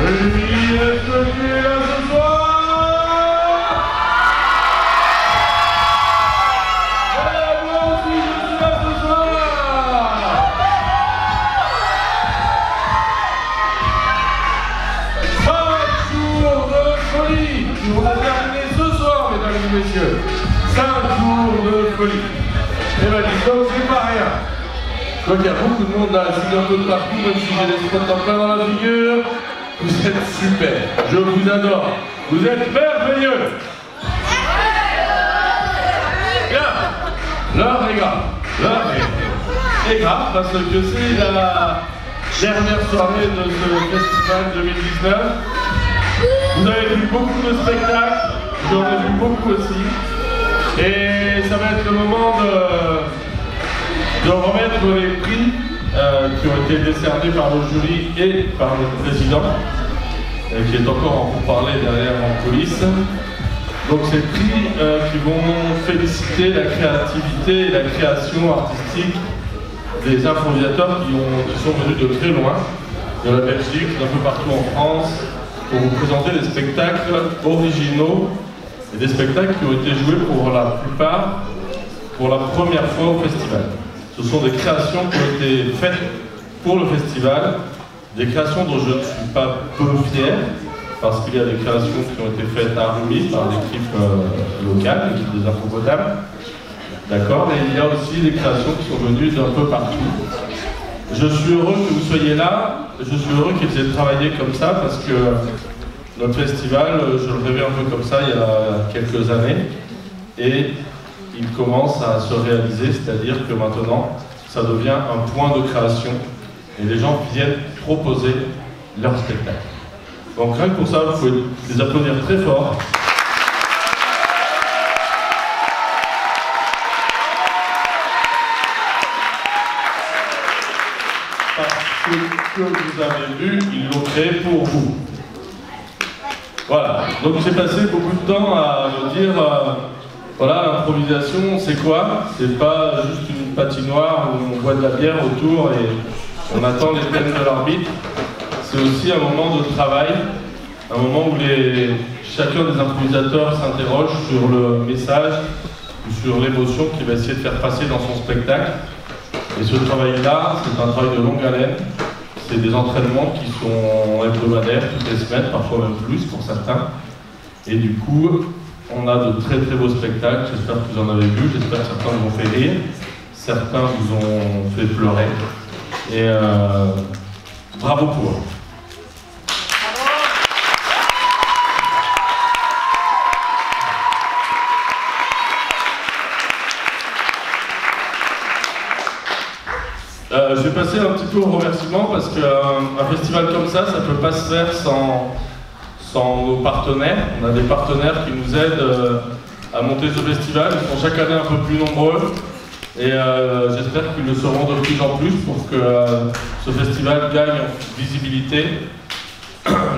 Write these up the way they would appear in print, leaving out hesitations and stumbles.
Il est venu là ce soir. Et moi aussi je suis là ce soir. 5 jours de folie qui vont terminer ce soir, mesdames et messieurs. 5 jours de folie. Et bien dis donc, c'est pas rien. Donc il y a beaucoup de monde là, assis un peu de partout, même si j'ai des spots en plein dans la figure. Vous êtes super, je vous adore. Vous êtes merveilleux. Bien. L'heure est grave. L'heure est grave parce que c'est la dernière soirée de ce festival 2019. Vous avez vu beaucoup de spectacles, j'en ai vu beaucoup aussi. Et ça va être le moment de remettre les prix qui ont été décernés par le jury et par le président, qui est encore en pourparlers derrière en coulisses. Donc ces prix qui vont féliciter la créativité et la création artistique des improvisateurs qui sont venus de très loin, de la Belgique, d'un peu partout en France, pour vous présenter des spectacles originaux et des spectacles qui ont été joués pour la plupart pour la première fois au festival. Ce sont des créations qui ont été faites pour le festival, des créations dont je ne suis pas peu fier, parce qu'il y a des créations qui ont été faites à Rumi par l'équipe locale, l'équipe des Infopotables. D'accord. Et il y a aussi des créations qui sont venues d'un peu partout. Je suis heureux que vous soyez là, je suis heureux qu'ils aient travaillé comme ça, parce que notre festival, je le rêvais un peu comme ça il y a quelques années, et il commence à se réaliser, c'est-à-dire que maintenant, ça devient un point de création, et les gens viennent proposer leur spectacle. Donc rien que pour ça, vous pouvez les applaudir très fort. Parce que vous avez vu, ils l'ont créé pour vous. Voilà, donc j'ai passé beaucoup de temps à me dire, voilà, l'improvisation, c'est quoi? C'est pas juste une patinoire où on boit de la bière autour et on attend les thèmes de l'arbitre. C'est aussi un moment de travail, un moment où chacun des improvisateurs s'interroge sur le message ou sur l'émotion qu'il va essayer de faire passer dans son spectacle. Et ce travail-là, c'est un travail de longue haleine. C'est des entraînements qui sont hebdomadaires, toutes les semaines, parfois même plus pour certains. Et du coup, on a de très très beaux spectacles. J'espère que vous en avez vu, j'espère que certains vous ont fait rire, certains vous ont fait pleurer. Et bravo pour eux. Je vais passer un petit peu au remerciement parce qu'un festival comme ça ne peut pas se faire sans nos partenaires. On a des partenaires qui nous aident à monter ce festival. Ils sont chaque année un peu plus nombreux et j'espère qu'ils le seront de plus en plus pour que ce festival gagne en visibilité.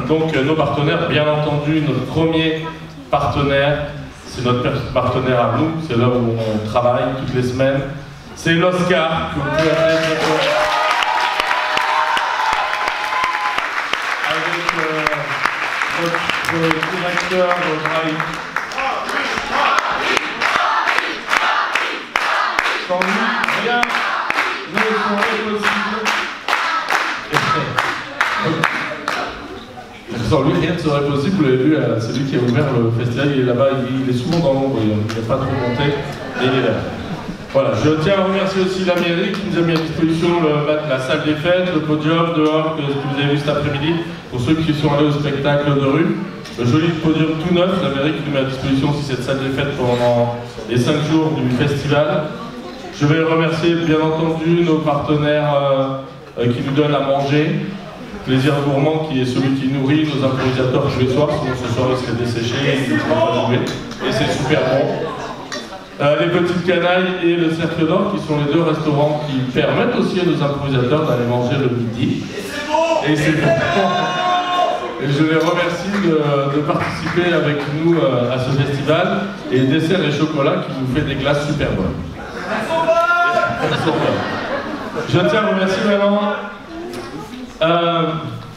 Donc nos partenaires, bien entendu, notre premier partenaire, c'est notre partenaire à nous, c'est là où on travaille toutes les semaines. C'est l'Oscar que vous pouvez appeler avec notre directeur Brahim. Sans lui, rien ne serait possible. Sans lui, rien ne serait possible. Vous l'avez vu, c'est lui qui a ouvert le festival. Il est là-bas, il est souvent dans l'ombre, il n'est pas trop monté, et il est là. Voilà, je tiens à remercier aussi la mairie qui nous a mis à disposition la salle des fêtes, le podium dehors que vous avez vu cet après-midi, pour ceux qui sont allés au spectacle de rue. Le joli podium tout neuf, la mairie qui nous met à disposition aussi cette salle des fêtes pendant les 5 jours du festival. Je vais remercier bien entendu nos partenaires qui nous donnent à manger. Plaisir Gourmand qui est celui qui nourrit nos improvisateurs tous les soirs, sinon ce soir ils seraient desséchés et ils ne pourraient pas jouer. Et c'est super bon. Les Petites Canailles et le Cercle d'Or qui sont les deux restaurants qui permettent aussi à nos improvisateurs d'aller manger le midi. Et c'est bon. Et je les remercie de participer avec nous à ce festival. Et Dessert et Chocolat qui nous fait des glaces super bonnes. Je tiens à remercier vraiment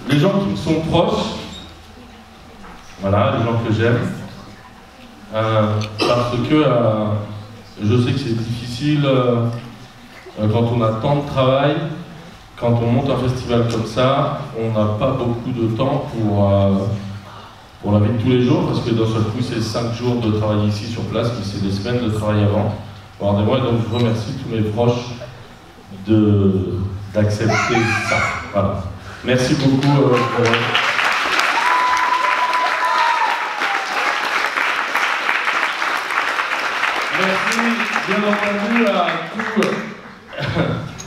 les gens qui me sont proches, voilà, les gens que j'aime, parce que je sais que c'est difficile quand on a tant de travail, quand on monte un festival comme ça, on n'a pas beaucoup de temps pour la vie de tous les jours, parce que d'un seul coup c'est 5 jours de travail ici sur place, mais c'est des semaines de travail avant. Regardez-moi, donc je remercie tous mes proches d'accepter ça. Voilà. Merci beaucoup. Merci bien entendu à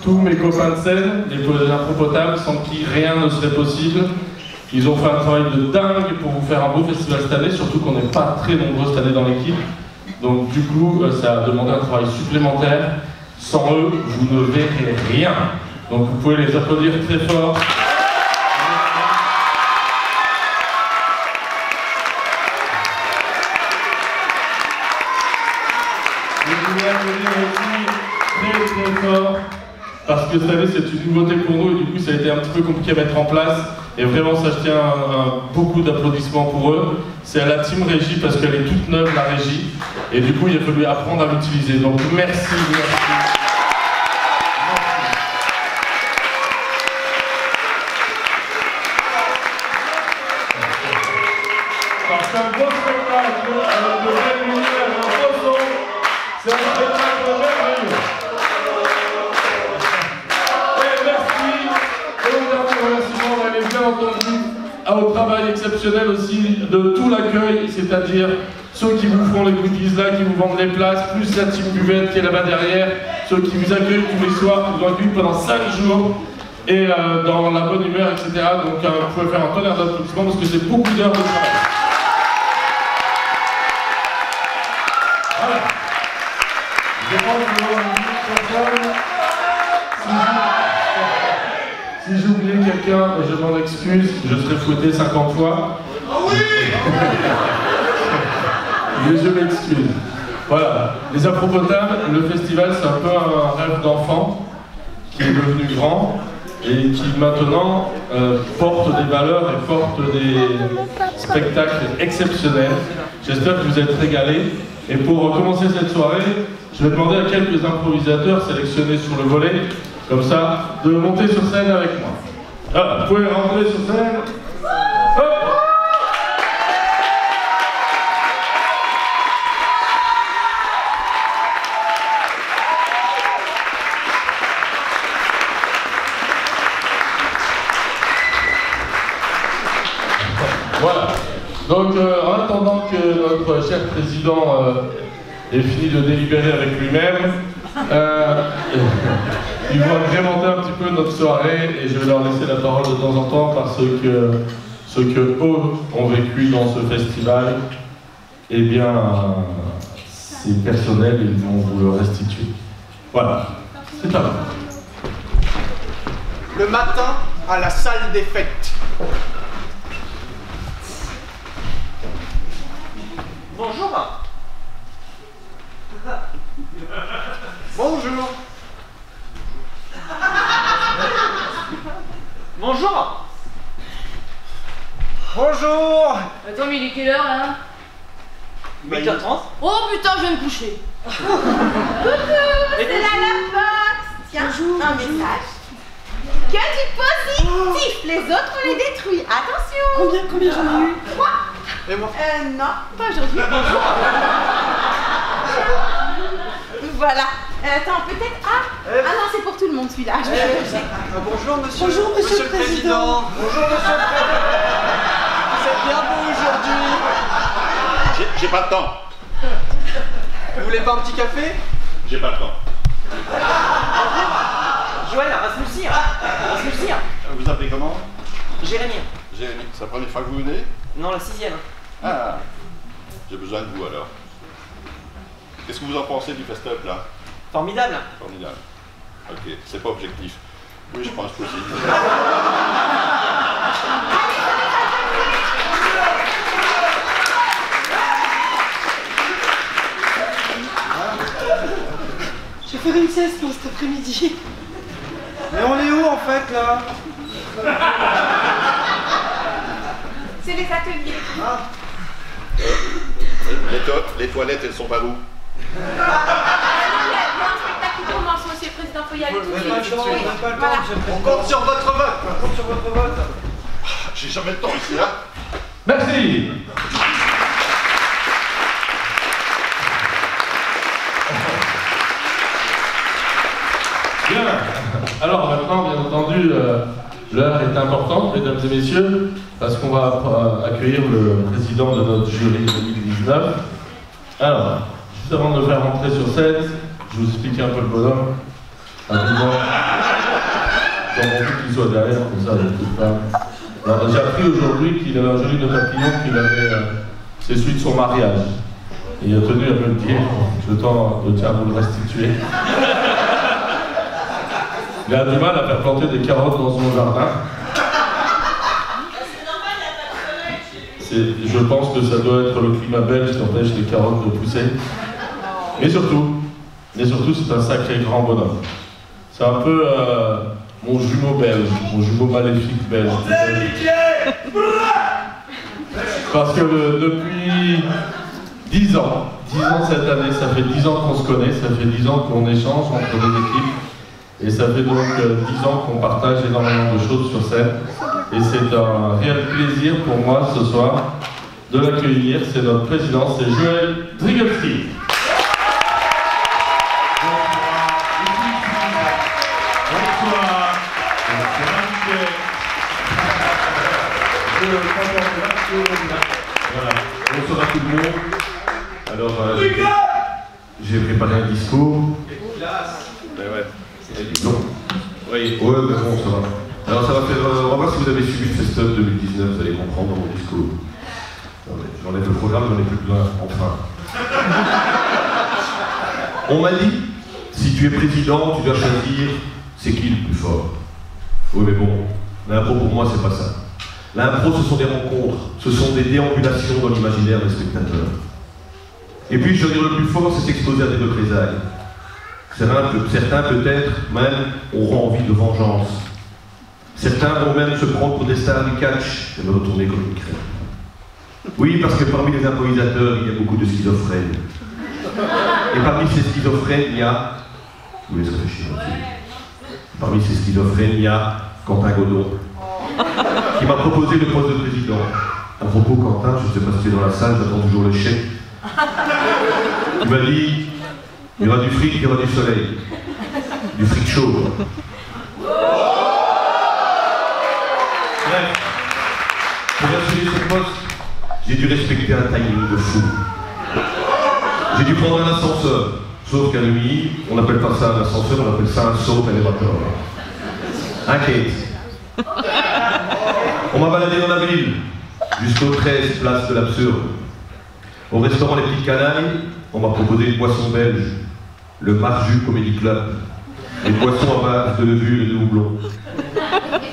tous mes copains de scène, les Impropotables, sans qui rien ne serait possible. Ils ont fait un travail de dingue pour vous faire un beau festival cette année, surtout qu'on n'est pas très nombreux cette année dans l'équipe. Donc du coup, ça a demandé un travail supplémentaire. Sans eux, vous ne verrez rien. Donc vous pouvez les applaudir très fort. Vous pouvez applaudir aussi très fort. Parce que cette année, c'est une nouveauté pour nous et du coup, ça a été un petit peu compliqué à mettre en place. Et vraiment, ça je tiens beaucoup d'applaudissements pour eux. C'est à la team régie parce qu'elle est toute neuve, la régie. Et du coup, il a fallu apprendre à l'utiliser. Donc merci. Parce qu'un beau spectacle avec de belles lumières et un beau son, c'est un spectacle merveilleux. Et merci. Et au dernier remerciement, on avait bien entendu au travail exceptionnel aussi de tout l'accueil, c'est-à-dire ceux qui vous font les goodies là, qui vous vendent les places, plus la team buvette qui est là-bas derrière, ceux qui vous accueillent tous les soirs, qui vous accueillent pendant 5 jours, et dans la bonne humeur, etc. Donc vous pouvez faire un tonnerre d'applaudissements parce que c'est beaucoup d'heures de travail. Voilà. Je pense que si j'ai oublié quelqu'un, je m'en excuse, je serai fouetté 50 fois. Oh oui. Mais je m'excuse. Voilà, les Impropotables, le festival, c'est un peu un rêve d'enfant qui est devenu grand et qui maintenant porte des valeurs et porte des spectacles exceptionnels. J'espère que vous êtes régalés. Et pour commencer cette soirée, je vais demander à quelques improvisateurs sélectionnés sur le volet, comme ça, de monter sur scène avec moi. Ah, vous pouvez rentrer sur scène. Hop. Voilà. Donc, en attendant que notre cher président ait fini de délibérer avec lui-même, ils vont agrémenter un petit peu notre soirée et je vais leur laisser la parole de temps en temps parce que ce que eux ont vécu dans ce festival, eh bien, c'est personnel et ils vont vous le restituer. Voilà, c'est à vous. Le matin, à la salle des fêtes. Bonjour. Bonjour. Bonjour. Bonjour. Attends, mais il est quelle heure là? 8h30. Oh putain, je vais me coucher. Coucou, c'est la Box. Tiens, un message. Que du positif, les autres on les détruit. Attention. Combien j'en ai eu? 3. Et moi? Non, pas aujourd'hui. Bonjour. Voilà. Attends, peut-être. Ah non, c'est pour tout le monde celui-là. Bonjour monsieur. Bonjour, monsieur le président. Bonjour monsieur le président. Vous êtes bien beau aujourd'hui. J'ai pas le temps. Vous voulez pas un petit café? J'ai pas le temps. Joël, Rasmussen. Vous appelez comment? Jérémy. Jérémy. C'est la première fois que vous venez? Non, la 6e. Ah, j'ai besoin de vous alors. Qu'est-ce que vous en pensez du festival là? Formidable. Formidable. Ok, c'est pas objectif. Oui, je pense que aussi. Je vais faire une sieste pour cet après-midi. Mais on est où en fait là? Les toilettes, elles sont par où? Mon spectacle qui commence, monsieur le président, faut y aller tout de suite. Oui, voilà. On compte sur votre vote. On compte sur votre vote. J'ai jamais le temps ici, hein. Merci. Bien. Alors maintenant, bien entendu, l'heure est importante, mesdames et messieurs, parce qu'on va accueillir le président de notre jury 2019. Alors, juste avant de le faire rentrer sur scène, je vous explique un peu le bonhomme. Rapidement. Dans mon but qu'il soit derrière, comme ça, avec toute femme. Alors, j'ai appris aujourd'hui qu'il avait un joli de papillon qu'il avait. C'est celui de son mariage. Et il a tenu à me le dire. Je tiens à vous le restituer. Il a du mal à faire planter des carottes dans son jardin. Je pense que ça doit être le climat belge qui empêche les carottes de pousser. Mais surtout, c'est un sacré grand bonhomme. C'est un peu mon jumeau belge, mon jumeau maléfique belge. Parce que depuis 10 ans cette année, ça fait 10 ans qu'on se connaît, ça fait 10 ans qu'on échange entre les équipes. Et ça fait donc 10 ans qu'on partage énormément de choses sur scène. Et c'est un réel plaisir pour moi ce soir de l'accueillir. C'est notre président, c'est Joël Drigelski. Bonsoir. Voilà. Bonsoir à tout le monde. Alors, j'ai préparé un discours. Ben ouais. Non. Oui, ouais, mais bon, ça va. Alors ça va faire. On va voir si vous avez suivi le Festum 2019, vous allez comprendre dans mon discours. J'enlève le programme, j'en ai plus besoin, enfin. On m'a dit, si tu es président, tu dois choisir c'est qui le plus fort. Oui, mais bon, l'impro pour moi, c'est pas ça. L'impro, ce sont des rencontres, ce sont des déambulations dans l'imaginaire des spectateurs. Et puis, je veux dire, le plus fort, c'est s'exposer à des représailles. Certains peut-être même auront envie de vengeance. Certains vont même se prendre pour des stars du catch et me retourner comme une crème. Oui, parce que parmi les improvisateurs, il y a beaucoup de schizophrènes. Et parmi ces schizophrènes, il y a... Vous laissez réfléchir là-dessus. Parmi ces schizophrènes, il y a Quentin Godon, qui m'a proposé le poste de président. À propos, Quentin, je ne sais pas si tu es dans la salle, j'attends toujours le chèque. Il m'a dit... Il y aura du fric, il y aura du soleil. Du fric chaud. Bref, pour assurer ce poste, j'ai dû respecter un timing de fou. J'ai dû prendre un ascenseur. Sauf qu'à nuit, on n'appelle pas ça un ascenseur, on appelle ça un saut élévateur. Un Kate. On m'a baladé dans la ville, jusqu'aux 13 places de l'absurde. Au restaurant Les Petites Canailles, on m'a proposé une boisson belge. Le Marju Comedy Club, des boissons à base de levure et de houblon.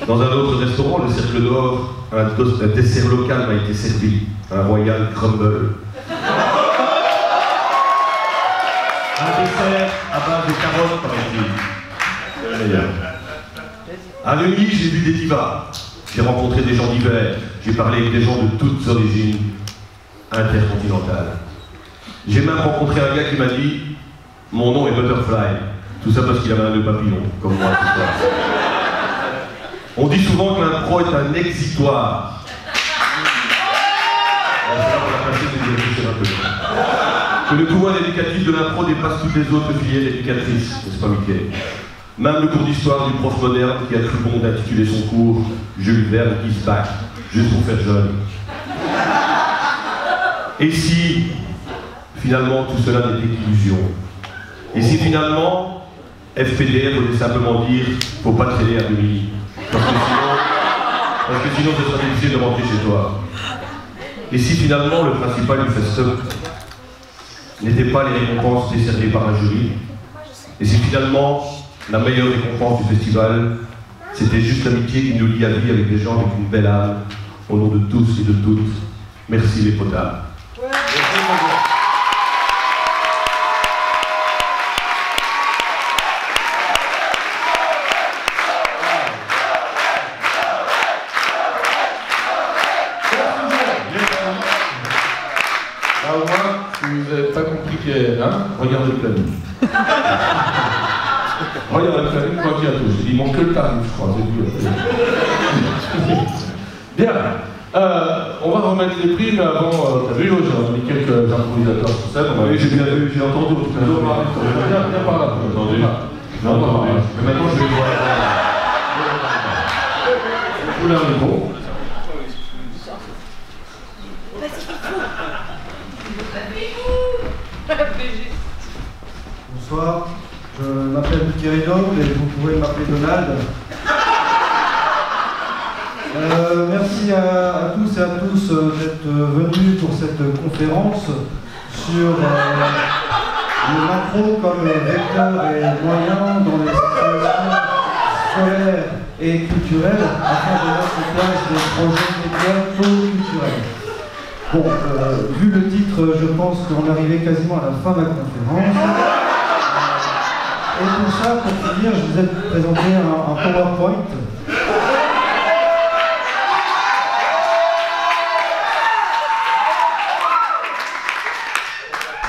Dans un autre restaurant, le Cercle d'Or, un dessert local m'a été servi, un Royal Crumble. Un dessert à base de carottes, paraît-il. C'est le meilleur. À Neuilly, j'ai vu des divas, j'ai rencontré des gens divers, j'ai parlé avec des gens de toutes origines intercontinentales. J'ai même rencontré un gars qui m'a dit « Mon nom est Butterfly ». Tout ça parce qu'il avait un nœud papillon, comme moi ce soir. On dit souvent que l'impro est un exitoire. Que le pouvoir éducatif de l'impro dépasse toutes les autres filières éducatrices, n'est-ce pas Mickey? Même le cours d'histoire du prof moderne qui a cru bon d'intituler son cours « Jules Verne is back », juste pour faire jeune. Et si, finalement, tout cela n'était qu'illusion? Et si, finalement, FPDR voulait simplement dire « faut pas traîner à Neuilly, parce que sinon ce sera difficile de rentrer chez toi ». Et si, finalement, le principal du Festum n'était pas les récompenses décernées par un jury, et si, finalement, la meilleure récompense du festival, c'était juste l'amitié qui nous lie à vie avec des gens avec une belle âme, au nom de tous et de toutes. Merci les potards. vous n'avez pas compris que... Hein? Regardez le planning. Regardez le planning, quoi qu'il y a tous. Il manque que le tarif, je crois, c'est tout. Bien. On va remettre les prix, mais avant, t'as vu, j'ai mis quelques improvisateurs sur scène. Oui, j'ai bien vu, j'ai entendu tout à l'heure. Viens par là, entendu. J'ai entendu. Mais maintenant, je vais voir. Vous l'avez bon. Bonsoir, je m'appelle Thierry Dom et vous pouvez m'appeler Donald. Merci à tous et à tous d'être venus pour cette conférence sur le macro comme vecteur et moyen dans les situations scolaires et culturelles afin de mettre en place des projets médias culturels. Bon, vu le titre, je pense qu'on arrivait quasiment à la fin de la conférence. Et pour ça, pour finir, je vous ai présenté un PowerPoint.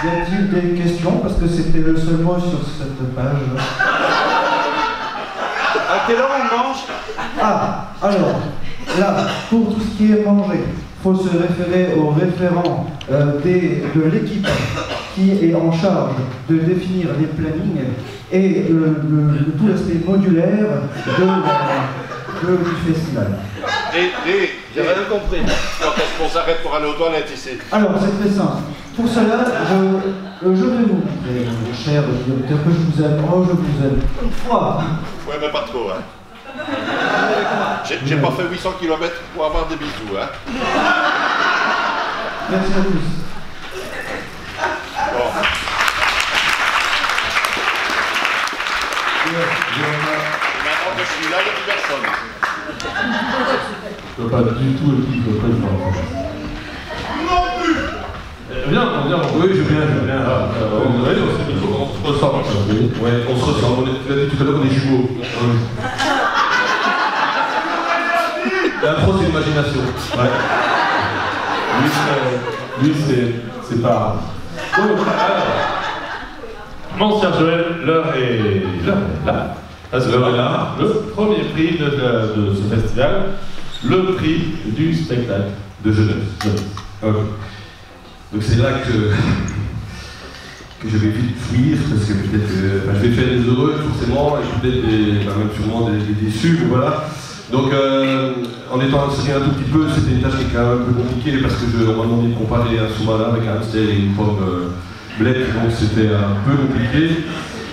Y a-t-il des questions? Parce que c'était le seul mot sur cette page. À quelle heure on mange? Ah, alors, là, pour tout ce qui est mangé, il faut se référer au référent de l'équipe qui est en charge de définir les plannings et tout l'aspect modulaire du festival. J'ai rien compris. Quand est-ce qu'on s'arrête pour aller aux toilettes ici? Alors, c'est très simple. Pour cela, je vais vous montrer, mon cher directeur, que je vous aime. Oh, je vous aime. Une fois. Ouais, mais pas trop, hein. J'ai pas fait 800 km pour avoir des bisous, hein. Merci à tous. Bon. Maintenant que je suis là, il n'y a plus personne. Je ne peux pas du tout écouter le président. Non plus. Viens. Oui, je viens. On se ressemble. Ouais, on se ressemble. Tu l'as dit tout à l'heure, on est jumeaux. L'impro, c'est l'imagination. Ouais. Lui, c'est pas... Donc, mon cher Joël, l'heure est là. L'heure est là. Le premier prix de ce festival, le prix du spectacle de jeunesse. Okay. Donc c'est là que je vais vite fuir, parce que peut-être je vais faire des heureux forcément, et peut-être même sûrement des déçus, mais voilà. Donc en étant inscrit un tout petit peu, c'était une tâche qui est quand même un peu compliquée, parce que on m'a demandé de comparer un sous-marin avec un hamster et une pomme blette, donc c'était un peu compliqué.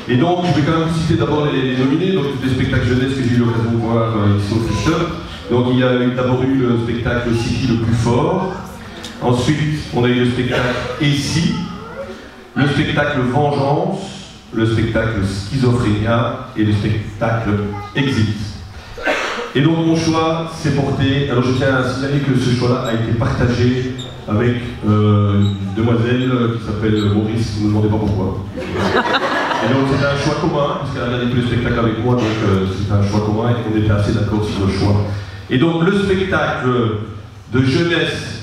Et donc je vais quand même citer d'abord les nominés, donc tous les spectacles jeunesse que j'ai eu l'occasion de voir ici au Fischer. Donc il y a d'abord eu le spectacle City le plus fort. Ensuite, on a eu le spectacle Ici, le spectacle Vengeance, le spectacle Schizophrénia et le spectacle Exit. Et donc mon choix s'est porté, alors je tiens à signaler que ce choix-là a été partagé avec une demoiselle qui s'appelle Maurice, ne me demandez pas pourquoi. Et donc c'était un choix commun, puisqu'elle a regardé tous les spectacles avec moi, donc c'était un choix commun et qu'on était assez d'accord sur le choix. Et donc le spectacle de jeunesse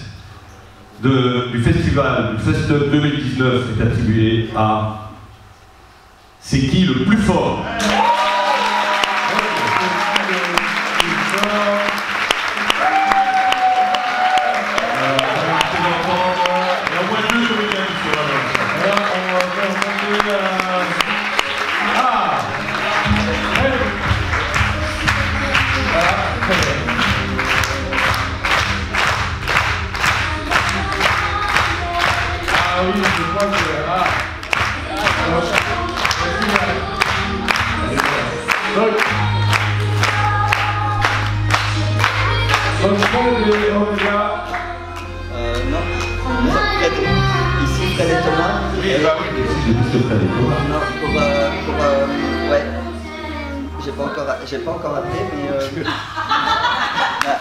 du festival, du Fest 2019 est attribué à C'est qui le plus fort? Ici, Fred et Thomas. Ouais. J'ai pas encore appelé,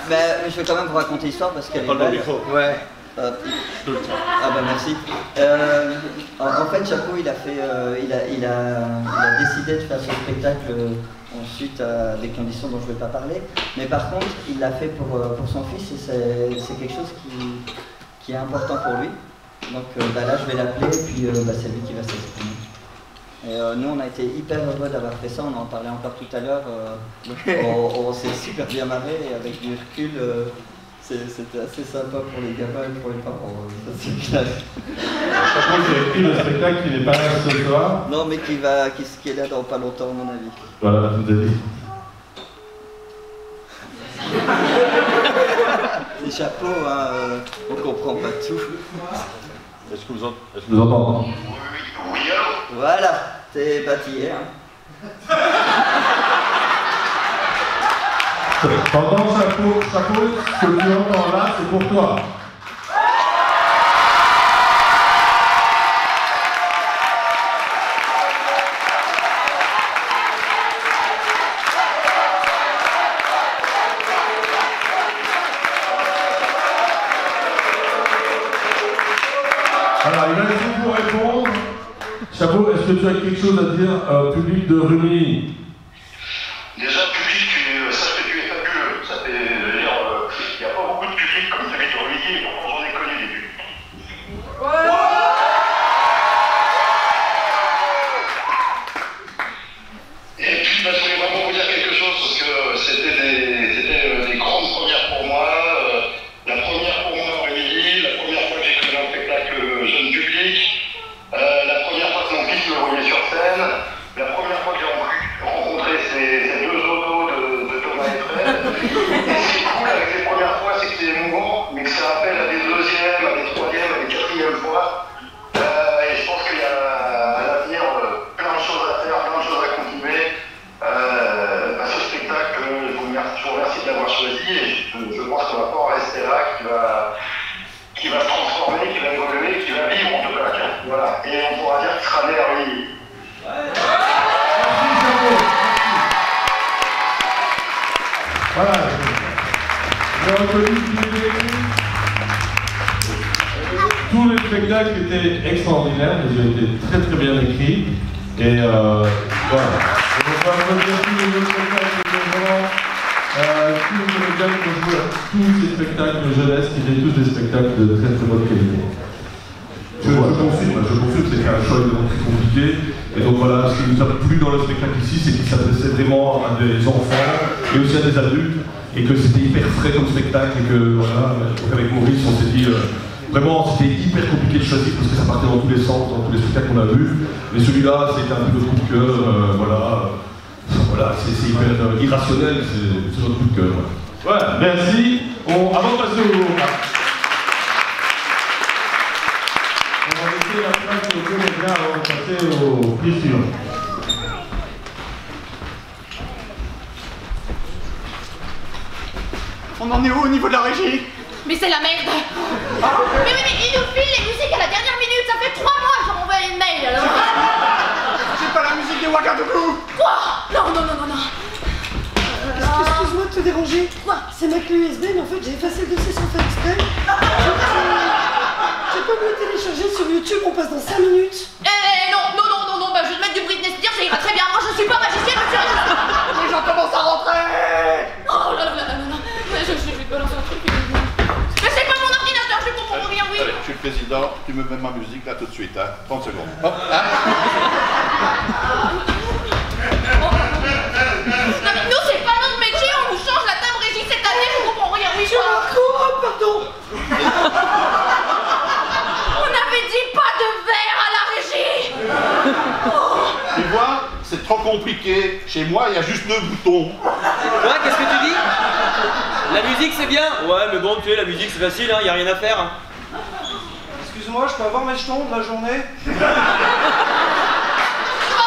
mais je vais quand même vous raconter l'histoire parce qu'elle est belle. Ouais. Ah bah merci. En fait, Chapeau, il a décidé de faire ce spectacle ensuite à des conditions dont je ne vais pas parler. Mais par contre, il l'a fait pour son fils et c'est quelque chose qui est important pour lui. Donc là, je vais l'appeler et puis c'est lui qui va s'exprimer. Et nous, on a été hyper heureux d'avoir fait ça, on en parlait encore tout à l'heure. On s'est super bien marré et avec du recul, c'était assez sympa pour les gamins et pour les parents, ça c'est clair. Par contre, j'ai écrit le spectacle qui n'est pas là ce soir. Non, mais qui est là dans pas longtemps, à mon avis. Voilà, je vous ai dit. Les chapeaux, hein, on comprend pas tout. Est-ce que vous entendez? Voilà, t'es bâtillé, hein. Pendant chapeau, ce que tu entends là, c'est pour toi. Alors, il va essayer de vous répondre. Chapeau, est-ce que tu as quelque chose à dire au public de Rumilly? Déjà, le public, sache que tu es fabuleux. Ça fait dire, il n'y a pas beaucoup de public comme celui de Rumilly, mais pourtant j'en ai connu des publics. Et puis, je voulais vraiment vous dire quelque chose, parce que c'était des grandes premières pour moi. La première pour moi à Rumilly, la première fois que j'ai connu un spectacle jeune public, la première fois que mon fils me voyait sur scène, la première fois que j'ai rencontré ces deux autos de Thomas et Fred. Et ce qui est cool avec les premières fois, c'est que c'est émouvant, mais que ça rappelle à des deuxièmes, à des troisièmes, à des quatrièmes fois. Et je pense qu'il y a à l'avenir plein de choses à faire, plein de choses à continuer. Ce spectacle, je vous remercie de l'avoir choisi et je pense qu'on va pas en rester là, qui va se transformer, qui va évoluer, qui va vivre en tout cas. Voilà. Et on pourra dire qu'il sera né à Rumilly. Voilà. J'ai reconnu tous les spectacles étaient extraordinaires, ils ont été très très bien écrits. Et voilà. On va remercier tous les autres spectacles qui étaient vraiment. Tous ces spectacles de jeunesse qui étaient tous des spectacles de très très bonne qualité. Je confirme, c'était un choix évidemment très compliqué. Et donc voilà, ce qui nous a plu dans le spectacle ici, c'est qu'il s'adressait vraiment à des enfants et aussi à des adultes. Et que c'était hyper frais comme spectacle. Et que voilà, donc avec Maurice, on s'est dit, vraiment c'était hyper compliqué de choisir parce que ça partait dans tous les sens, dans tous les spectacles qu'on a vus. Mais celui-là, c'était un peu le coup de cœur, voilà, c'est hyper irrationnel, c'est notre coup de cœur. Voilà, merci. Avant de passer au... On va laisser la place au comédien avant de passer au prix suivant. On en est où au niveau de la régie? Mais c'est la merde. Mais il nous file les musiques à la dernière minute, ça fait 3 mois que j'ai envoyé une mail alors. J'ai pas la musique des Ouagadougou. Quoi? Non. Excuse-moi de te déranger. Quoi? C'est ma clé USB, mais en fait j'ai effacé le dossier sans faire exprès. J'ai pas pu le télécharger sur YouTube, on passe dans 5 minutes. Non, bah, je vais te mettre du Britney Spears, ça ira très bien. Moi je suis pas magicienne, je suis régisseur. Les gens commencent à rentrer. Oh là là. Je vais te balancer un truc. Mais c'est pas mon ordinateur, je comprends rien, oui. Allez, je suis le président, tu me mets ma musique là tout de suite, hein. 30 secondes. Hop, hein. Non mais nous c'est pas notre métier, on nous change la table régie cette année, je comprends rien, oui. Pardon. On avait dit pas de verre à la régie. Tu vois, c'est trop compliqué. Chez moi, il y a juste 2 boutons. Ouais, qu'est-ce que tu dis? La musique c'est bien? Ouais, mais bon, tu sais, la musique c'est facile, hein, y a rien à faire. Excuse-moi, je peux avoir mes jetons de la journée? Au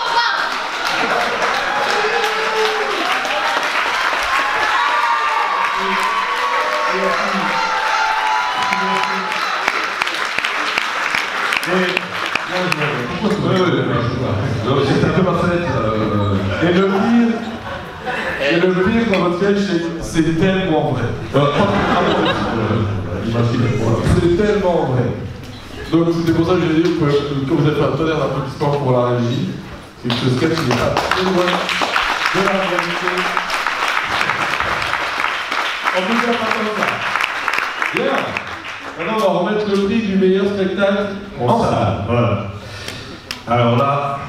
revoir. C'est un peu ma fête. Et le pire dans votre sketch, c'est tellement vrai. C'est tellement vrai. Donc c'est pour ça que j'ai dit que vous avez fait un tonnerre d'applaudissements pour la régie, c'est que ce sketch n'est pas très loin de la réalité. On peut faire pas comme ça. Bien. Maintenant, on va remettre le prix du meilleur spectacle en salle. Voilà. Alors là,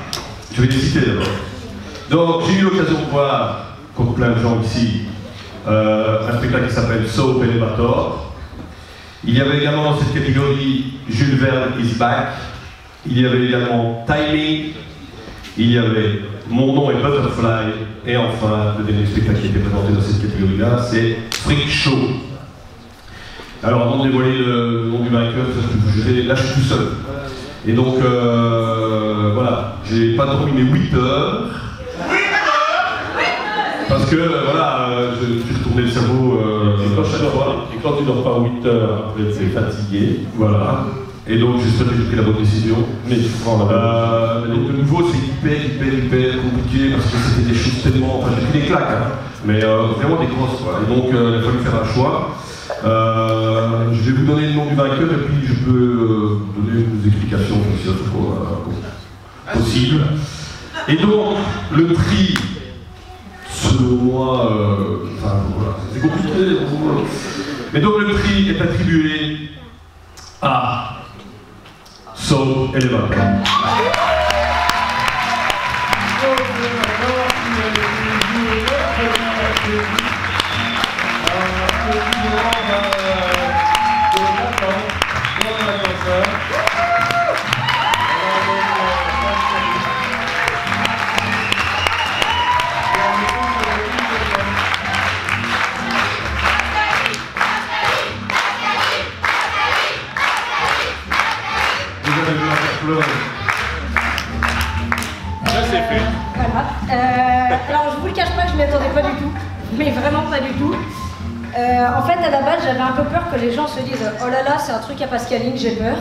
je vais les citer d'abord. Donc, j'ai eu l'occasion de voir, comme plein de gens ici, un spectacle qui s'appelle Soap Elevator. Il y avait également dans cette catégorie Jules Verne is Back. Il y avait également Timing. Il y avait Mon nom est Butterfly. Et enfin, le dernier spectacle qui était présenté dans cette catégorie-là, c'est Freak Show. Alors, avant de dévoiler le nom du vainqueur, là je suis tout seul. Et donc, voilà, j'ai pas dormi mes 8 heures. Parce que, voilà, je suis retourné le cerveau et quand tu dors pas 8 heures, après tu es fatigué. Voilà. Et donc, j'espère que j'ai pris la bonne décision. Mais tu prends la bonne de nouveau, c'est hyper compliqué parce que c'était des choses tellement. Enfin, j'ai pris des claques, hein, mais vraiment des grosses, quoi. Et donc, il a fallu faire un choix. Je vais vous donner le nom du vainqueur et puis je peux donner des explications si c'est possible. Et donc, le prix, selon moi, enfin voilà, c'est compliqué. Mais donc, le prix est attribué à Soap Elevator. Ça c'est fait. Voilà. Alors je vous le cache pas, je m'y attendais pas du tout, mais vraiment pas du tout. En fait, à la base, j'avais un peu peur que les gens se disent « Oh là là, c'est un truc à Pascaline, j'ai peur ».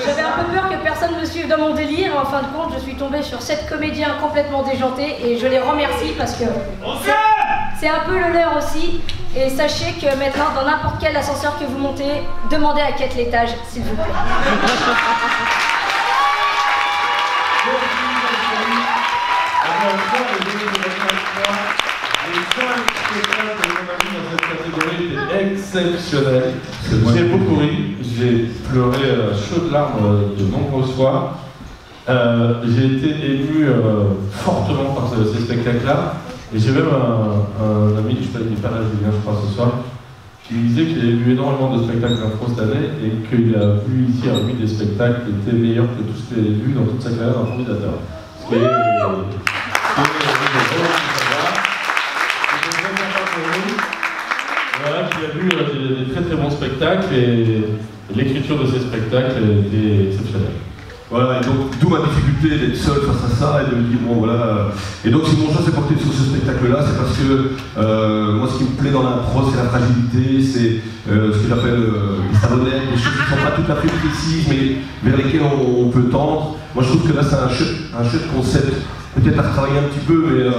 J'avais un peu peur que personne me suive dans mon délire. En fin de compte, je suis tombée sur 7 comédiens complètement déjantés et je les remercie parce que c'est un peu le leur aussi. Et sachez que maintenant, dans n'importe quel ascenseur que vous montez, demandez à quel étage, s'il vous plaît. Les 5 spectacles que l'on a mis dans cette catégorie étaient exceptionnels. J'ai beaucoup ri, j'ai pleuré à chaudes larmes de nombreuses fois. J'ai été ému fortement par ces spectacles-là. Et j'ai même un ami, je ne pas là, Julien, je crois, ce soir, qui me disait qu'il avait vu énormément de spectacles d'impro cette année et qu'il a vu ici un des spectacles qui étaient meilleurs que tout ce qu'il avait vu dans toute sa carrière d'improvisateur. Voilà, il a vu des très très bons spectacles et l'écriture de ces spectacles était exceptionnelle. Voilà, et donc d'où ma difficulté d'être seul face à ça et de me dire bon voilà. Et donc si mon choix s'est porté sur ce spectacle-là, c'est parce que moi ce qui me plaît dans l'impro, c'est la fragilité, c'est ce que j'appelle les savonnettes, des choses qui ne sont pas tout à fait précises, mais vers lesquelles on peut tendre. Moi je trouve que là c'est un chouette concept, peut-être à retravailler un petit peu, mais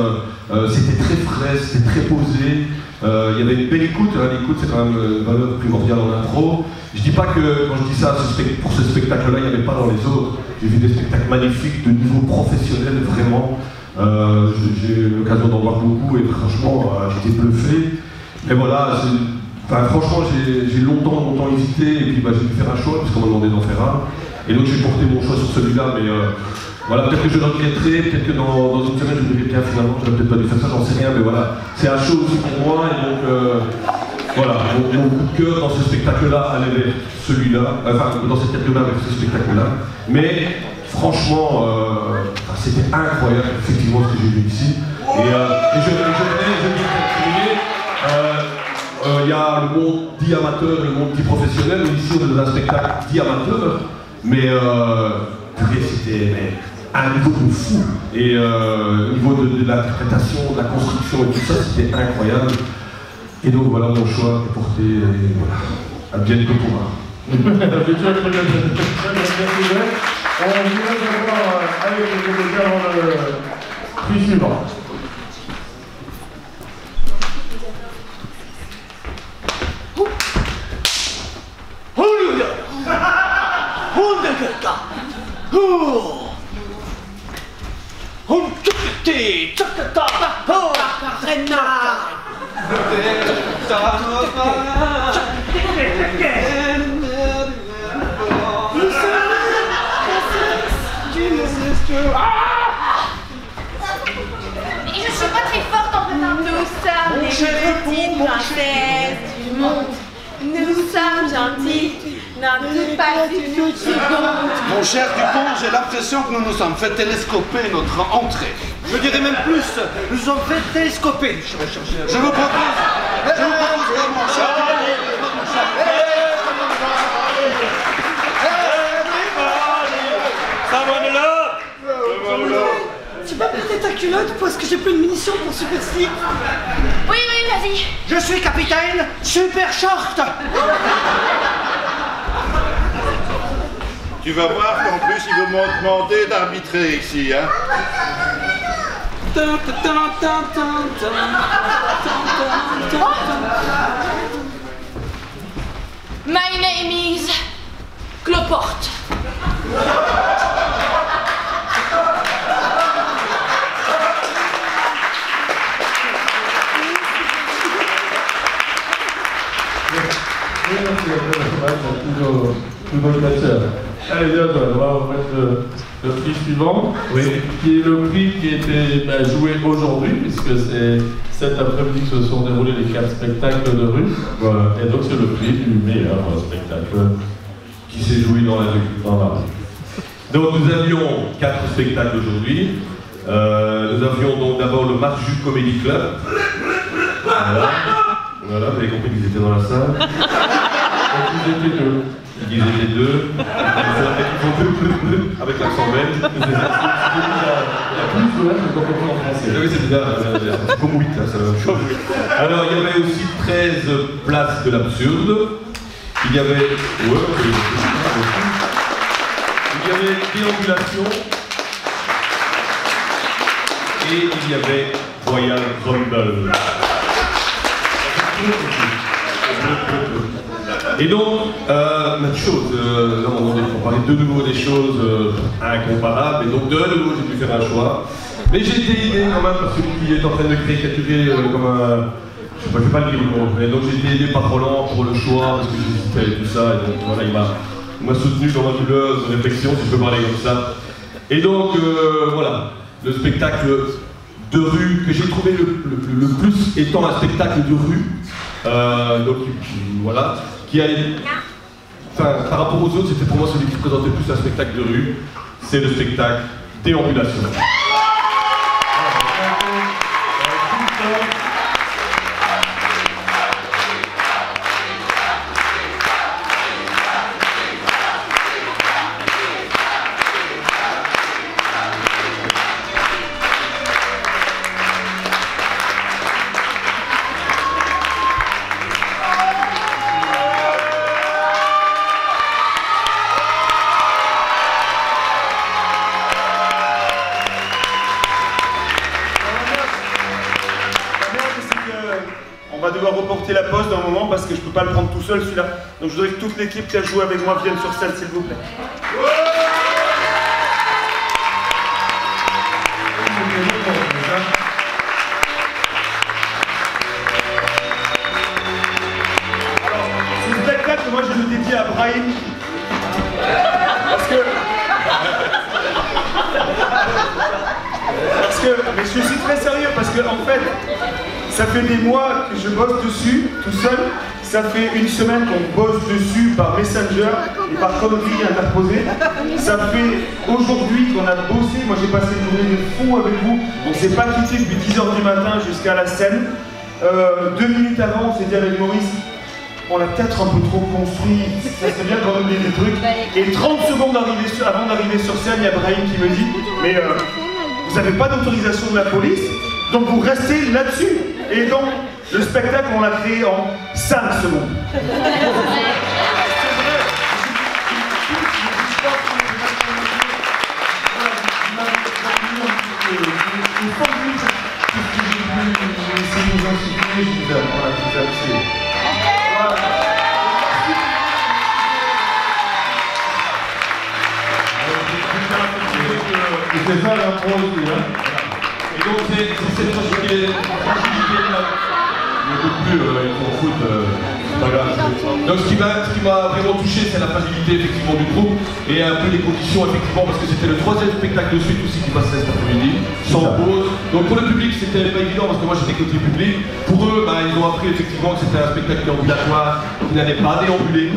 c'était très frais, c'était très posé. Il y avait une belle écoute, hein. L'écoute c'est quand même une valeur primordiale en impro. Je dis pas que quand je dis ça pour ce spectacle-là, il n'y avait pas dans les autres. J'ai vu des spectacles magnifiques de niveau professionnel, vraiment. J'ai eu l'occasion d'en voir beaucoup et franchement, j'étais bluffé. Mais voilà, franchement, j'ai longtemps hésité et puis j'ai dû faire un choix puisqu'on m'a demandé d'en faire un. Et donc j'ai porté mon choix sur celui-là, mais voilà, peut-être que je le regretterai, peut-être que dans une semaine je me dirai bien finalement, j'aurais peut-être pas dû faire ça, j'en sais rien, mais voilà. C'est un show aussi pour moi et donc voilà, mon coup de cœur dans ce spectacle-là allait vers celui-là, enfin dans cette catégorie-là vers ce spectacle-là. Mais franchement, c'était incroyable effectivement ce que j'ai vu ici. Et je viens terminer. Il y a le monde dit amateur, le monde dit professionnel, mais ici on est dans un spectacle dit amateur, mais c'était un niveau de fou. Et au niveau de l'interprétation, de la construction et tout ça, c'était incroyable. Et donc voilà, mon choix est porté, à bien que pourra. On vous laisse avoir avec les comédiens dans le prix suivant. Mais je suis pas très forte en préparation. Nous sommes les petites princesses du monde. Nous sommes gentils, n'en doute pas une seconde. Mon cher Dupont, j'ai l'impression que nous nous sommes fait télescoper notre entrée. Je dirais même plus, nous sommes fait télescoper. Je vous propose mon cher Tu peux péter ta culotte parce que j'ai plus de munitions pour Super Stick. Oui, vas-y. Je suis capitaine Super Short. Tu vas voir qu'en plus, ils vont me demander d'arbitrer ici, hein. My name is Cloporte. Allez, bien, on va remettre le prix suivant, qui est le prix qui a été joué aujourd'hui, puisque c'est cet après-midi que se sont déroulés les 4 spectacles de rue. Voilà. Et donc c'est le prix du meilleur spectacle qui s'est joué dans la rue. Donc nous avions 4 spectacles aujourd'hui. Nous avions donc d'abord le Marjus Comedy Club. Voilà, vous avez compris qu'ils étaient dans la salle. Donc ils étaient deux. Ils étaient deux. Avec l'accent belge. Il y a plus de qu'on comprend en français. Oui, c'est bizarre. C'est comme 8, c'est la même chose. Alors, il y avait aussi 13 places de l'absurde. Il y avait. Il y avait déambulation. Et il y avait Royal Rumble. Et donc, même chose, on parlait de nouveau des choses incomparables, et donc de nouveau j'ai dû faire un choix. Mais j'ai été aidé quand même par celui qui est en train de caricaturer comme un... Je ne vais pas le dire le mot, mais donc j'ai été aidé par Roland pour le choix, parce que j'hésitais et tout ça, et donc voilà, il m'a soutenu dans ma douloureuse réflexion, si je peux parler comme ça. Et donc, voilà, le spectacle de rue que j'ai trouvé le plus étant un spectacle de rue, donc voilà, qui a, enfin, par rapport aux autres, c'était pour moi celui qui présentait plus un spectacle de rue, c'est le spectacle Déambulation. La pause d'un moment parce que je peux pas le prendre tout seul celui-là. Donc je voudrais que toute l'équipe qui a joué avec moi vienne sur scène s'il vous plaît. Alors, ce spectacle, moi je le dédie à Brahim. Mais je suis très sérieux parce que en fait, ça fait des mois que je bosse dessus, tout seul. Ça fait une semaine qu'on bosse dessus par Messenger et par conneries interposées. Ça fait aujourd'hui qu'on a bossé. Moi j'ai passé une journée de fou avec vous. On s'est pas quitté depuis 10h du matin jusqu'à la scène. 2 minutes avant, on s'est dit avec Maurice, on l'a peut-être un peu trop construit, ça serait bien qu'on oublie des trucs. Et 30 secondes avant d'arriver sur scène, il y a Brahim qui me dit, mais vous n'avez pas d'autorisation de la police, donc vous restez là-dessus. Et donc, le spectacle, on l'a créé en 5 secondes. C'est ça l'intro aussi, hein. Et donc c'est cette fragilité, le côté plus, ils s'en foutent, c'est pas grave. Donc ce qui m'a vraiment touché, c'est la fragilité effectivement du groupe et un peu les conditions effectivement, parce que c'était le 3e spectacle de suite aussi qui passait cet après-midi, sans pause. Donc pour le public, c'était pas évident parce que moi j'étais côté public. Pour eux, ils ont appris effectivement que c'était un spectacle ambulatoire, qui n'allait pas déambuler.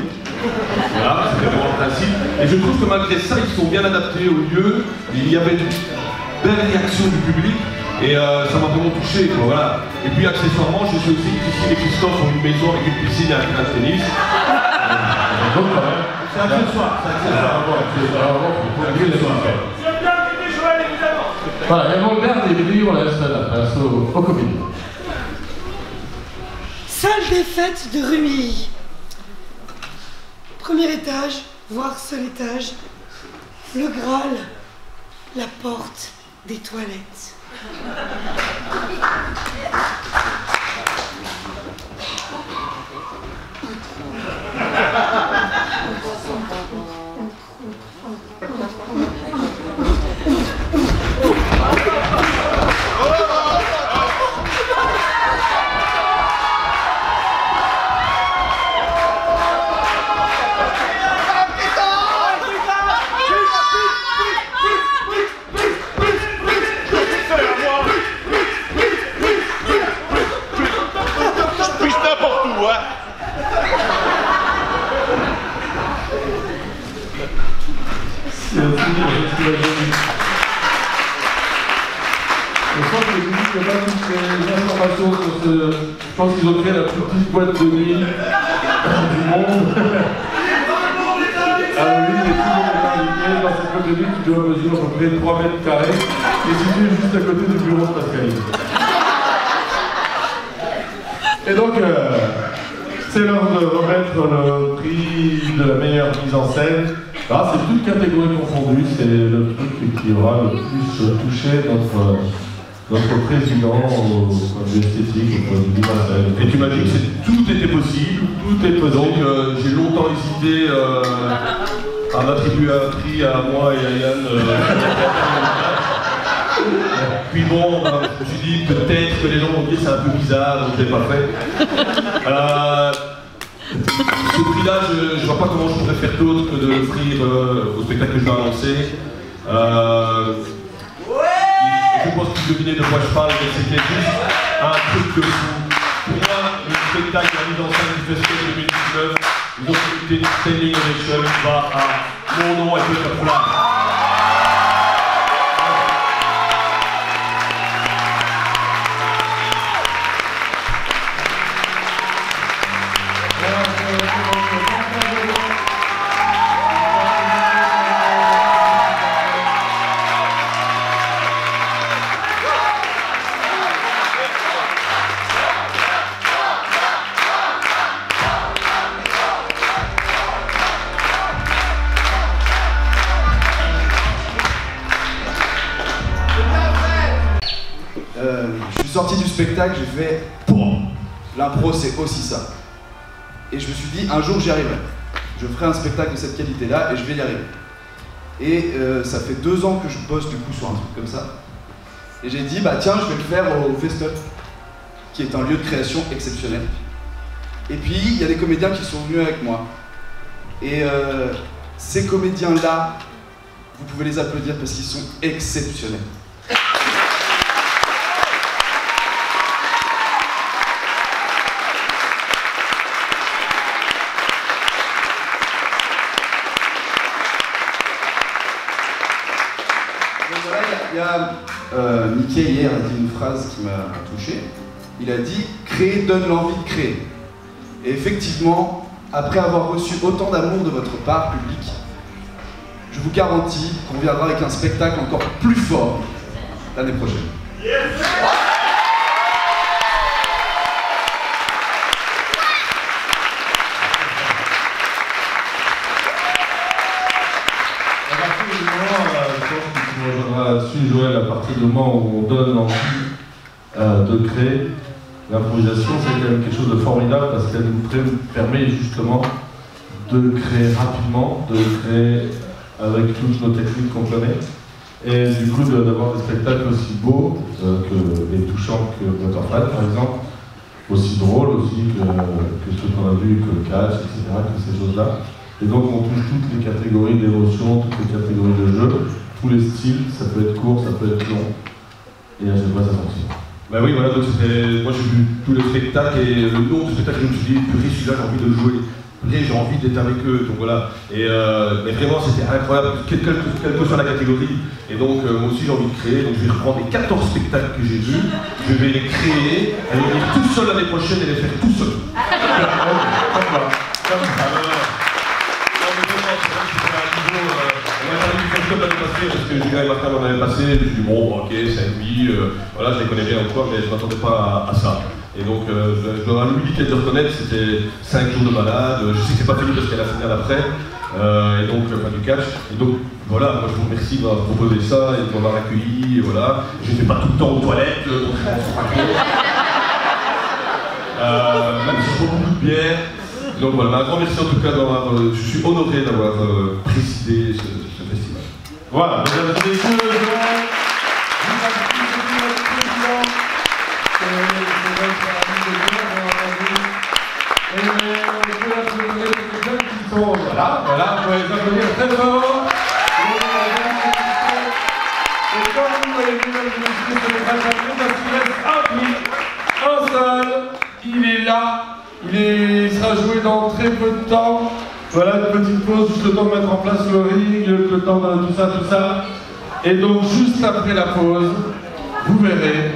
Voilà, c'était vraiment le principe. Et je trouve que malgré ça, ils sont bien adaptés au lieu. Il y avait une belle réaction du public. Et ça m'a vraiment touché, quoi, voilà. Et puis accessoirement, je sais aussi que Christine et Christophe ont une maison avec une piscine et un terrain de tennis. C'est accessoire, Voilà, et avant le dernier début, on laisse la place aux comédiens. Salle des fêtes de Rumilly. Premier étage, voire seul étage. Le Graal, la porte des toilettes. Je pense qu'ils ont créé la plus petite boîte de nuit du monde. Ah oui, et tout le monde est invité dans cette boîte de nuit qui doit mesurer à peu près 3 mètres carrés et située juste à côté du bureau de Pascaline. Et donc, c'est l'heure de remettre le prix de la meilleure mise en scène. Ah, c'est toute catégorie confondue, c'est le truc qui aura le plus touché notre président au point de vue esthétique, au point de vue visuel. Et tu m'as dit que tout était possible, tout est possible. Donc j'ai longtemps hésité à m'attribuer un prix à moi et à Yann. Puis bon, je me suis dit peut-être que les gens vont dire c'est un peu bizarre, donc je l'ai pas fait. Ce prix-là, je vois pas comment je pourrais faire d'autre que de l'offrir au spectacle que je vais annoncer. Je pense que vous devinez de quoi je parle, mais c'était juste un truc de fou. Pour moi, le spectacle de la mise en scène du festival 2019, l'opportunité de Standing Ovation va à mon nom et Peter Flack. Je suis sorti du spectacle, j'ai fait POUM! L'impro c'est aussi ça. Et je me suis dit un jour j'y arriverai. Je ferai un spectacle de cette qualité-là et je vais y arriver. Et ça fait 2 ans que je bosse du coup sur un truc comme ça. Et j'ai dit bah tiens je vais le faire au Festup, qui est un lieu de création exceptionnel. Et puis il y a des comédiens qui sont venus avec moi. Et ces comédiens-là, vous pouvez les applaudir parce qu'ils sont exceptionnels. Mickey hier a dit une phrase qui m'a touché. Il a dit « Créer donne l'envie de créer ». Et effectivement, après avoir reçu autant d'amour de votre part, public, je vous garantis qu'on viendra avec un spectacle encore plus fort l'année prochaine. Là-dessus, Joël, à partir du moment où on donne l'envie de créer, l'improvisation, c'est quand même quelque chose de formidable parce qu'elle nous permet justement de créer rapidement, de créer avec toutes nos techniques qu'on connaît, et du coup d'avoir des spectacles aussi beaux et touchants que Butterfly par exemple. aussi drôle aussi que ce qu'on a vu, que le catch, etc., que ces choses-là. Et donc on touche toutes les catégories d'émotion, toutes les catégories de jeu, tous les styles, ça peut être court, ça peut être long, et à chaque fois ça fonctionne. Ben oui, voilà, donc c'était. Moi j'ai vu tout le spectacle et le nom du spectacle, je me suis dit, purée, celui-là j'ai envie de le jouer. Purée, j'ai envie d'être avec eux, donc voilà. Et mais vraiment c'était incroyable, quelle que soit la catégorie. Et donc moi aussi j'ai envie de créer, donc je vais reprendre les 14 spectacles que j'ai vus, je vais les créer, et les venir tout seul l'année prochaine et les faire tout seul. Parce que Julien et Martin m'en avaient passé, je me suis dit bon ok, c'est lui, voilà, je les connais bien encore, mais je ne m'attendais pas à ça. Et donc je dois l'humilité de le reconnaître, c'était 5 jours de balade, je sais que c'est pas fini parce qu'il y a la finale après, et donc enfin, du catch. Et donc voilà, moi je vous remercie de m'avoir proposé ça et de m'avoir accueilli, et voilà. Je ne fais pas tout le temps aux toilettes, même si je bois beaucoup de bière. Donc voilà, un grand merci en tout cas d'avoir, je suis honoré d'avoir présidé ce festival. Voilà, mesdames et messieurs, je voilà, vous pouvez les applaudir très fort. Et comme vous avez vu, mesdames et messieurs, c'est le parce qu'il reste un prix, un seul, il est là. Il sera joué dans très peu de temps. Voilà, une petite pause, juste le temps de mettre en place le ring, le temps de tout ça. Et donc, juste après la pause, vous verrez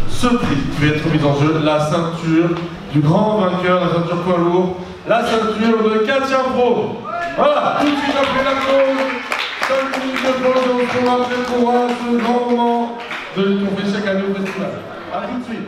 ce prix qui va être mis en jeu, la ceinture du grand vainqueur, la ceinture poids lourd, la ceinture de Katia Pro. Voilà, tout de suite après la pause, 5 minutes de pause, on se retrouve après pour ce grand moment qu'on fait chaque année au festival. A tout de suite.